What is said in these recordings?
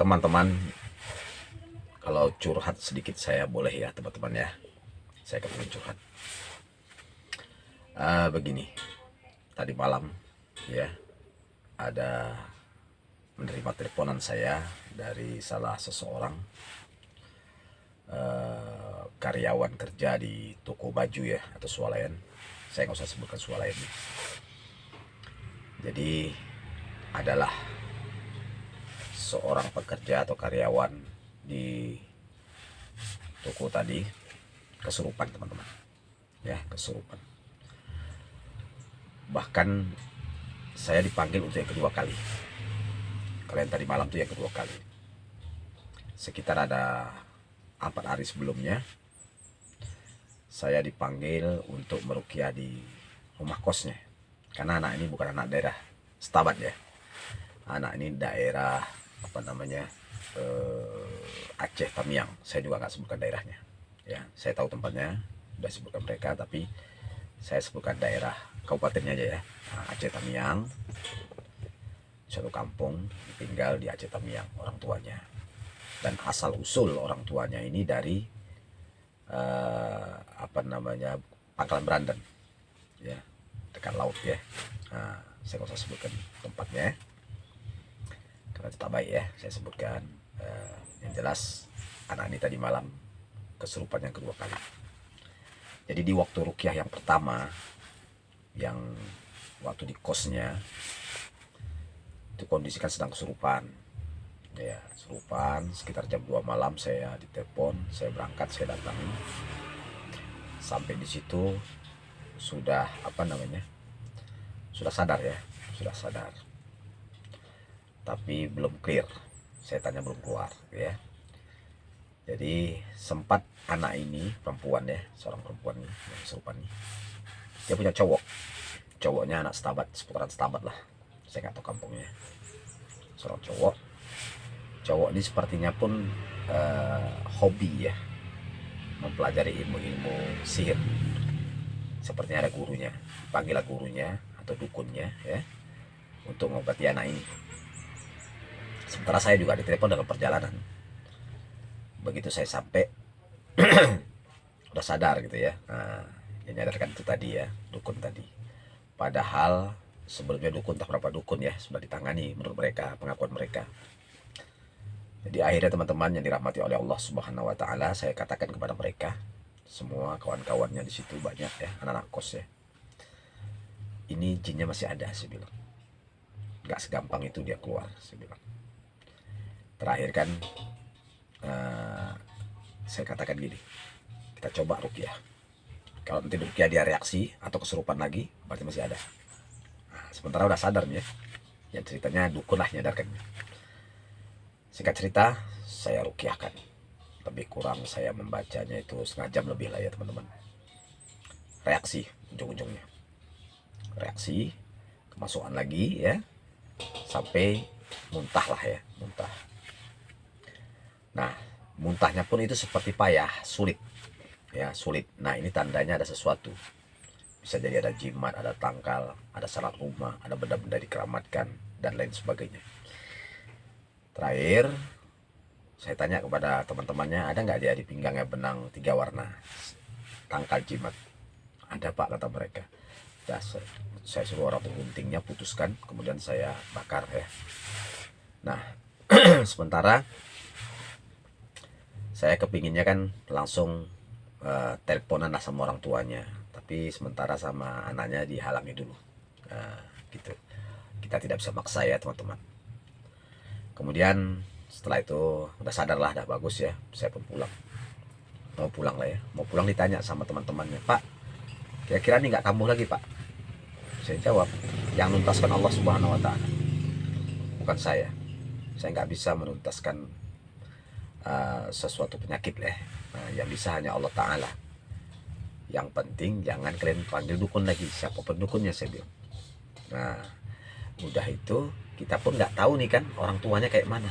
Teman-teman, kalau curhat sedikit saya boleh ya teman-teman ya. Saya akan curhat. Begini, tadi malam ya ada menerima teleponan saya dari salah seseorang karyawan kerja di toko baju ya atau swalayan. Saya nggak usah sebutkan swalayan. Jadi adalah seorang pekerja atau karyawan di toko tadi kesurupan teman-teman ya, kesurupan. Bahkan saya dipanggil untuk yang kedua kali. Kalian tadi malam tuh yang kedua kali. Sekitar ada 4 hari sebelumnya saya dipanggil untuk meruqyah di rumah kosnya, karena anak ini bukan anak daerah Setabat ya. Anak ini daerah apa namanya, Aceh Tamiang. Saya juga nggak sebutkan daerahnya ya. Saya tahu tempatnya, udah sebutkan mereka, tapi saya sebutkan daerah kabupatennya aja ya. Aceh Tamiang, suatu kampung, tinggal di Aceh Tamiang orang tuanya. Dan asal usul orang tuanya ini dari apa namanya, Pangkalan Berandan ya, dekat laut ya. Saya nggak usah sebutkan tempatnya karena itu tak baik ya saya sebutkan. Yang jelas anak ini tadi malam kesurupan yang kedua kali. Jadi di waktu ruqyah yang pertama, yang waktu di kosnya itu kondisi kan sedang kesurupan ya, kesurupan. Sekitar jam 2 malam saya ditelepon, saya berangkat, saya datang. Sampai di situ sudah apa namanya, sudah sadar ya, sudah sadar, tapi belum clear. Saya tanya belum keluar ya. Jadi sempat anak ini perempuan ya, seorang perempuan nih yang kesurupan nih, dia punya cowoknya anak Setabat, seputaran Setabat lah, saya nggak tahu kampungnya. Seorang cowok ini sepertinya pun hobi ya mempelajari ilmu-ilmu sihir. Sepertinya ada gurunya, panggillah gurunya atau dukunnya ya untuk mengobati anak ini. Sementara saya juga ditelepon dalam perjalanan. Begitu saya sampai udah sadar gitu ya. Yang nyadarkan itu tadi ya, dukun tadi. Padahal sebelumnya dukun, tak berapa dukun ya sudah ditangani menurut mereka, pengakuan mereka. Jadi akhirnya teman-teman yang dirahmati oleh Allah Subhanahu wa taala, saya katakan kepada mereka, semua kawan-kawannya di situ banyak ya, anak-anak kos ya. Ini jinnya masih ada, saya bilang. Gak segampang itu dia keluar, saya bilang. Terakhir kan saya katakan gini, kita coba ruqyah. Kalau nanti ruqyah dia reaksi atau kesurupan lagi, berarti masih ada. Sementara udah sadar nih ya. Yang ceritanya dukun lah nyadarkannya. Singkat cerita, saya ruqyahkan. Lebih kurang saya membacanya itu setengah jam lebih lah ya teman-teman. Reaksi ujung-ujungnya. Reaksi, kemasukan lagi ya. Sampai muntah lah ya, muntah. Nah, muntahnya pun itu seperti payah, sulit. Ya, sulit. Nah, ini tandanya ada sesuatu. Bisa jadi ada jimat, ada tangkal, ada salat rumah, ada benda-benda dikeramatkan, dan lain sebagainya. Terakhir, saya tanya kepada teman-temannya, ada nggak dia di pinggangnya benang 3 warna, tangkal jimat? Ada pak, kata mereka. Ya, saya suruh orang guntingnya, putuskan, kemudian saya bakar ya. Nah, sementara saya kepinginnya kan langsung teleponan lah sama orang tuanya, tapi sementara sama anaknya dihalangi dulu. Gitu. Kita tidak bisa maksa ya teman-teman. Kemudian setelah itu udah sadar lah, udah bagus ya, saya pun pulang. Mau pulang lah ya, mau pulang ditanya sama teman-temannya, Pak, kira-kira nih nggak kambuh lagi Pak? Saya jawab, yang nuntaskan Allah Subhanahu wa taala, bukan saya. Saya nggak bisa menuntaskan sesuatu penyakit lah. Yang bisa hanya Allah Ta'ala. Yang penting jangan kalian panggil dukun lagi, siapapun dukunnya, saya bilang. Nah, udah itu kita pun nggak tahu nih kan orang tuanya kayak mana.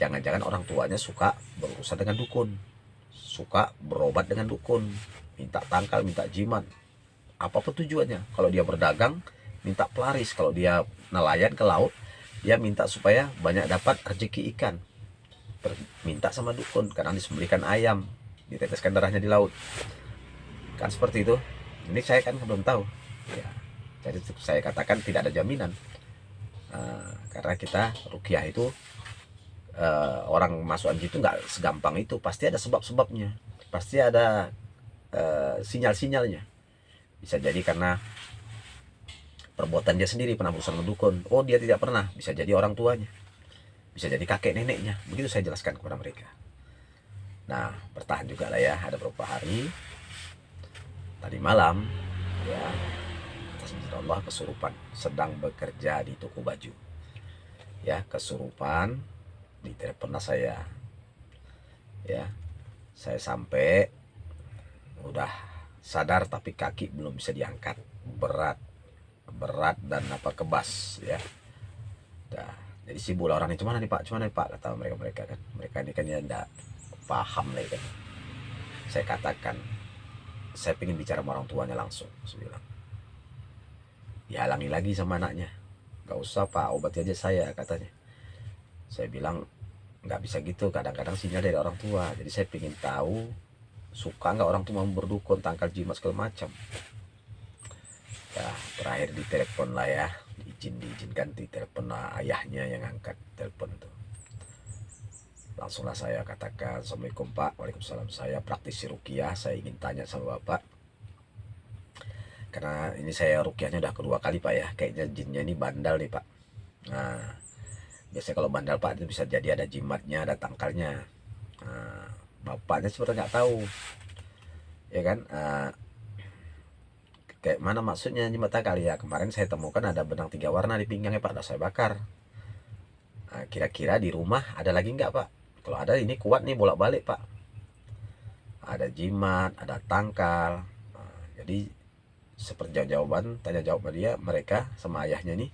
Jangan-jangan orang tuanya suka berurusan dengan dukun, suka berobat dengan dukun, minta tangkal, minta jimat, apapun tujuannya. Kalau dia berdagang minta pelaris, kalau dia nelayan ke laut dia minta supaya banyak dapat rezeki ikan. Minta sama dukun, kadang disembelihkan ayam, diteteskan darahnya di laut, kan seperti itu. Ini saya kan belum tahu ya, jadi saya katakan tidak ada jaminan. Karena kita rukyah itu orang masuk anjing itu nggak segampang itu, pasti ada sebab-sebabnya, pasti ada sinyal-sinyalnya. Bisa jadi karena perbuatan dia sendiri, pernah berusaha mendukun, oh dia tidak pernah, bisa jadi orang tuanya, bisa jadi kakek neneknya, begitu saya jelaskan kepada mereka. Nah, bertahan juga lah ya, ada beberapa hari. Tadi malam ya, atas izin Allah kesurupan, sedang bekerja di toko baju ya, kesurupan, ditelepon saya ya. Saya sampai udah sadar tapi kaki belum bisa diangkat, berat dan kebas ya. Nah, jadi sibuk lah orang ini, cuman nih Pak kata mereka kan, mereka ini kan ya enggak paham lah kan. Saya katakan saya pengen bicara sama orang tuanya langsung, saya bilang. Dihalangi lagi sama anaknya, nggak usah Pak, obati aja saya, katanya. Saya bilang nggak bisa gitu, kadang-kadang sinyal dari orang tua, jadi saya pengen tahu suka nggak orang tua mau berdukun, tangkal jimat segala macam. Ya terakhir ditelepon lah ya, diizinkan ditelepon lah, ayahnya yang angkat telepon tuh. Langsunglah saya katakan, Assalamualaikum Pak. Waalaikumsalam, saya praktisi rukyah, saya ingin tanya sama Bapak, karena ini saya rukyahnya udah kedua kali Pak ya, kayaknya jinnya ini bandal nih Pak. Nah, biasanya kalau bandal Pak itu bisa jadi ada jimatnya, ada tangkalnya. Nah, Bapaknya sebenarnya nggak tahu ya kan. Kayak mana maksudnya jimat tangkal ya, kemarin saya temukan ada benang 3 warna di pinggangnya Pak, udah saya bakar. Nah, kira-kira di rumah ada lagi nggak Pak? Kalau ada ini kuat nih bolak-balik Pak. Ada jimat, ada tangkal. Nah, jadi seperti jawaban tanya jawab dia mereka sama ayahnya nih,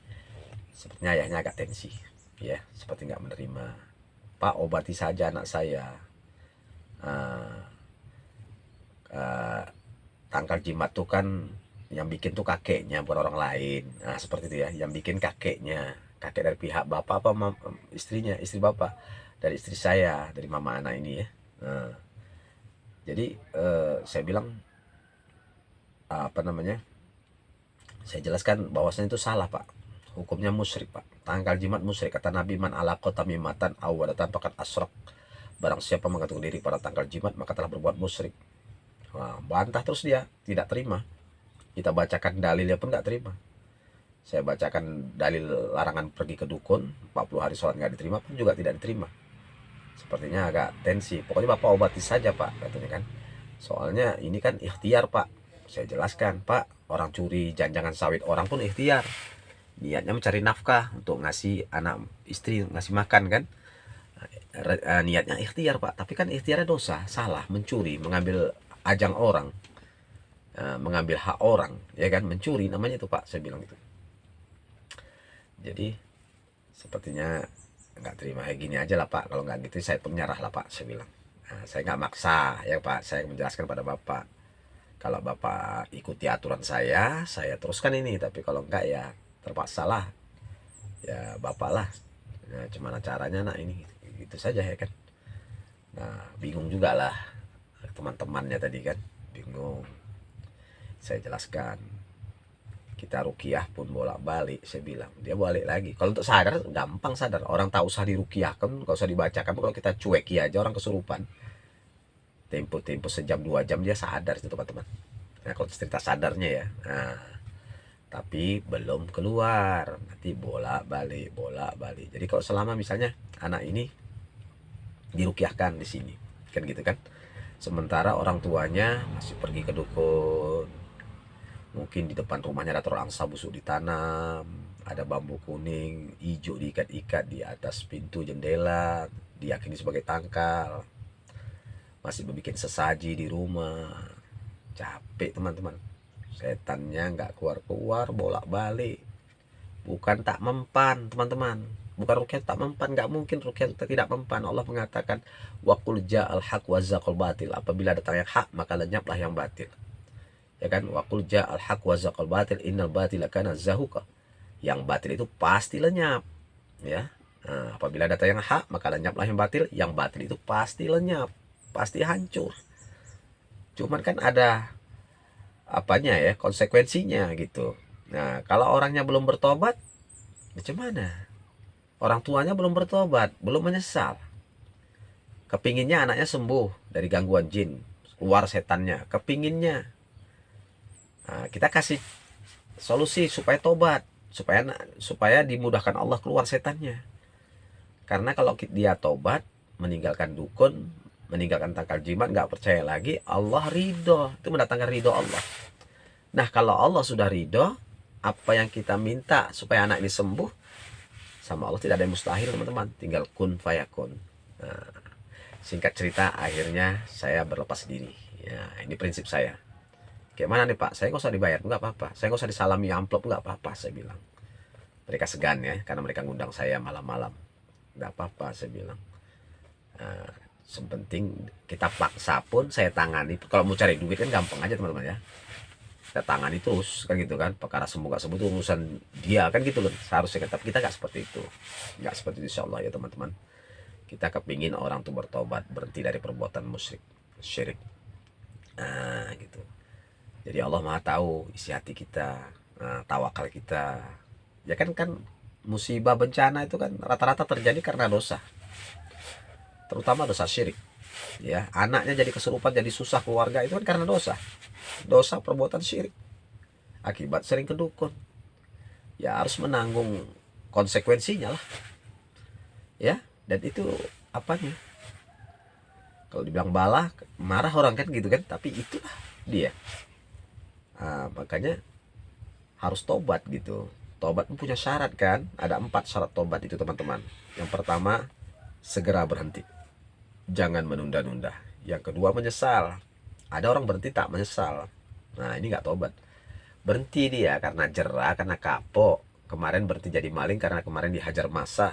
sepertinya ayahnya agak tensi ya, seperti nggak menerima. Pak, obati saja anak saya. uh, uh, Tangkal jimat tuh kan yang bikin tuh kakeknya, bukan orang lain. Nah seperti itu ya, yang bikin kakeknya, kakek dari pihak bapak apa istrinya, istri bapak, dari istri saya, dari mama anak ini ya. Nah, jadi saya bilang saya jelaskan bahwasanya itu salah Pak, hukumnya musyrik Pak, tangkal jimat musyrik, kata Nabi, man alaqo tamimatan awadatan pakat asrak, barang siapa menggantung diri pada tangkal jimat maka telah berbuat musyrik. Nah, bantah terus dia, tidak terima. Kita bacakan dalilnya pun nggak terima. Saya bacakan dalil larangan pergi ke dukun, 40 hari sholat nggak diterima pun juga tidak diterima. Sepertinya agak tensi. Pokoknya Bapak obati saja Pak, katanya kan. Soalnya ini kan ikhtiar Pak. Saya jelaskan Pak, orang curi jangan sawit orang pun ikhtiar. Niatnya mencari nafkah untuk ngasih anak istri, ngasih makan kan. Niatnya ikhtiar Pak, tapi kan ikhtiarnya dosa, salah, mencuri, mengambil ajang orang, mengambil hak orang, ya kan, mencuri namanya itu Pak, saya bilang itu. Jadi sepertinya nggak terima, kayak gini aja lah Pak, kalau nggak gitu saya pun nyerah lah Pak, saya bilang. Nah, saya nggak maksa ya Pak, saya menjelaskan pada Bapak, kalau Bapak ikuti aturan saya teruskan ini, tapi kalau enggak ya terpaksa lah ya Bapak lah. Nah, gimana caranya nak ini, gitu saja ya kan. Nah bingung juga lah teman-temannya tadi kan, bingung. Saya jelaskan, kita rukiah pun bolak-balik, saya bilang, dia balik lagi. Kalau untuk sadar gampang sadar, orang tak usah dirukiahkan, gak usah dibacakan. Kalau kita cueki aja orang kesurupan, tempo sejam 2 jam dia sadar itu teman-teman. Nah kalau cerita sadarnya ya, nah tapi belum keluar, nanti bolak-balik. Jadi kalau selama misalnya anak ini dirukiahkan di sini kan gitu kan, sementara orang tuanya masih pergi ke dukun, mungkin di depan rumahnya ada telur angsa busuk ditanam, ada bambu kuning hijau diikat-ikat di atas pintu jendela, diyakini sebagai tangkal, masih bikin sesaji di rumah. Capek teman-teman, setannya nggak keluar-keluar, bolak-balik. Bukan tak mempan teman-teman, bukan rukyah tak mempan, nggak mungkin rukyah tidak mempan. Allah mengatakan waqul ja'al haq wa zaqal batil, apabila datang yang hak maka lenyaplah yang batil, ya kan. Waqul ja'al haq wa zaqal batil innal batila kana zahuqa, yang batil itu pasti lenyap ya. Nah, apabila data yang hak, maka lenyaplah yang batil itu pasti lenyap, pasti hancur. Cuman kan ada apanya ya, konsekuensinya gitu. Nah, kalau orangnya belum bertobat, macam mana? Orang tuanya belum bertobat, belum menyesal. Kepinginnya anaknya sembuh dari gangguan jin, keluar setannya, kepinginnya. Nah, kita kasih solusi supaya tobat, supaya dimudahkan Allah keluar setannya. Karena kalau dia tobat, meninggalkan dukun, meninggalkan tangkal jimat, nggak percaya lagi, Allah ridho. Itu mendatangkan ridho Allah. Nah, kalau Allah sudah ridho, apa yang kita minta supaya anak ini sembuh, sama Allah tidak ada yang mustahil, teman-teman. Tinggal kun fayakun. Nah, singkat cerita, akhirnya saya berlepas diri. Ya, ini prinsip saya. Kayak mana nih Pak? Saya nggak usah dibayar, nggak apa-apa. Saya nggak usah disalami amplop, nggak apa-apa, saya bilang. Mereka segan ya, karena mereka ngundang saya malam-malam. Nggak apa-apa, saya bilang. Nah, sepenting kita paksa pun saya tangani. Kalau mau cari duit kan gampang aja teman-teman ya. Kita tangani terus kan gitu kan. Perkara sembuh gak sembuh itu urusan dia kan gitu loh. Seharusnya tapi kita nggak seperti itu. Nggak seperti itu insya Allah ya teman-teman. Kita kepingin orang tuh bertobat, berhenti dari perbuatan musyrik, syirik. Nah gitu. Jadi Allah Maha tahu isi hati kita, tawakal kita. Ya kan musibah bencana itu kan rata-rata terjadi karena dosa. Terutama dosa syirik. Ya, anaknya jadi kesurupan, jadi susah keluarga itu kan karena dosa. Dosa perbuatan syirik. Akibat sering ke dukun. Ya harus menanggung konsekuensinya lah. Ya, dan itu apanya? Kalau dibilang bala, marah orang kan gitu kan, tapi itulah dia. Makanya harus tobat gitu. Tobat punya syarat kan, ada 4 syarat tobat itu teman-teman. Yang pertama, segera berhenti, jangan menunda-nunda. Yang kedua, menyesal. Ada orang berhenti tak menyesal, nah ini nggak tobat. Berhenti dia karena jerah, karena kapok. Kemarin berhenti jadi maling karena kemarin dihajar massa,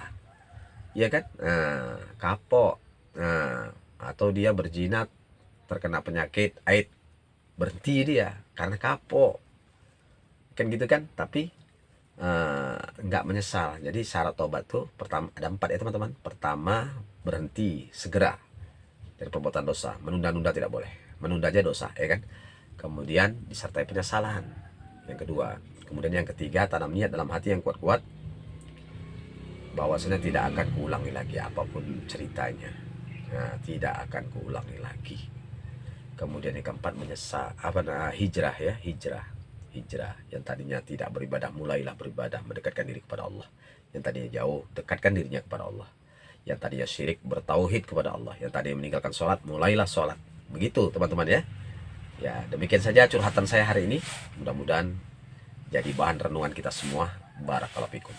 ya kan. Kapok. Atau dia berzina terkena penyakit AIDS, berhenti dia karena kapok kan gitu kan. Tapi nggak menyesal. Jadi syarat tobat tuh pertama ada 4 ya teman-teman. Pertama, berhenti segera dari perbuatan dosa. Menunda-nunda tidak boleh, menunda aja dosa ya kan. Kemudian disertai penyesalan yang kedua. Kemudian yang ketiga, tanam niat dalam hati yang kuat-kuat bahwasanya tidak akan kuulangi lagi apapun ceritanya. Nah, tidak akan kuulangi lagi. Kemudian yang keempat, hijrah ya, hijrah. Yang tadinya tidak beribadah, mulailah beribadah, mendekatkan diri kepada Allah. Yang tadinya jauh, dekatkan dirinya kepada Allah. Yang tadinya syirik, bertauhid kepada Allah. Yang tadinya meninggalkan sholat, mulailah sholat. Begitu teman-teman ya. Ya, demikian saja curhatan saya hari ini. Mudah-mudahan jadi bahan renungan kita semua. Barakallahu fikum.